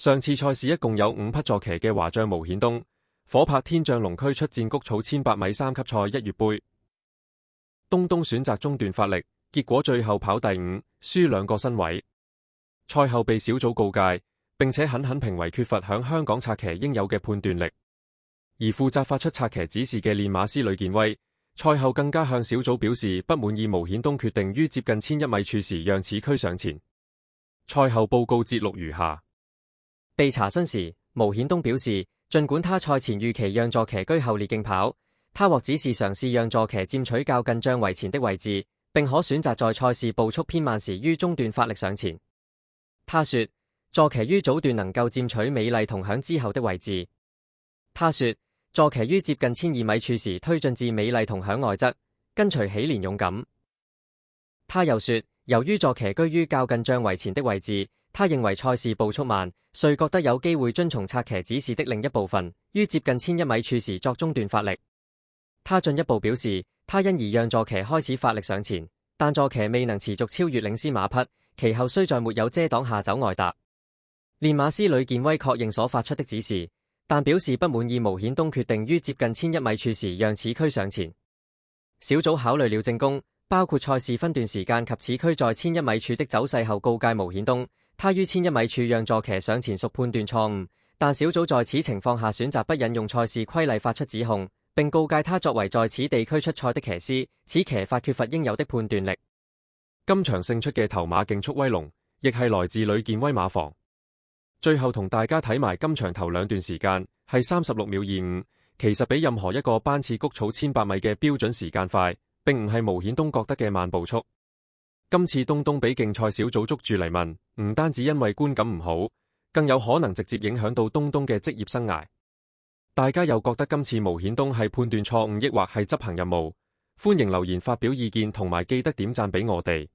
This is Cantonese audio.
上次賽事一共有5匹坐騎嘅華將毛顯東、火拍天將龍駒出戰谷草1500米3級賽1月盃。東東選擇中段發力，結果最後跑第5，輸2個身位。賽後被小組告誡，並且狠狠評為缺乏響香港策騎應有嘅判斷力。而負責發出策騎指示嘅練馬師呂健威，賽後更加向小組表示不滿意毛顯東決定於接近1001米處時讓此駒上前。賽後報告節錄如下。被查詢時，毛顯東表示，儘管他賽前預期讓座騎居後列競跑，他獲指示嘗試讓座騎佔取較近障圍前的位置，並可選擇在賽事步速偏慢時於中段發力上前。他說，座騎於早段能夠佔取美麗同響之後的位置。他說，座騎於接近1002米處時推進至美麗同響外側，跟隨喜連勇敢。他又說，由於座騎居於較近障圍前的位置，他認為賽事步速慢，遂覺得有機會遵從策騎指示的另一部分，於接近1001米處時作中段發力。他進一步表示，他因而讓座騎開始發力上前，但座騎未能持續超越領先馬匹，其後雖在沒有遮擋下走外達。練馬師呂健威確認所發出的指示，但表示不滿意毛顯東決定於接近1001米處時讓此駒上前。小組考慮了證供，包括賽事分段時間及此駒在1001米處的走勢後，告誡毛顯東，他於1001米處讓座騎上前屬判斷錯誤，但小組在此情況下選擇不引用賽事規例發出指控，並告誡他作為在此地區出賽的騎師，此騎法缺乏應有的判斷力。今場勝出嘅頭馬競速威龍，亦係來自呂健威馬房。最後同大家睇埋今場頭2段時間係36秒25，其實比任何一個班次谷草1500米嘅標準時間快，並唔係毛顯東覺得嘅慢步速。今次東東俾競賽小組捉住嚟問，唔單止因為觀感唔好，更有可能直接影響到東東嘅職業生涯。大家又覺得今次毛顯東係判斷錯誤，抑或係執行任務？歡迎留言發表意見，同埋記得點讚俾我哋。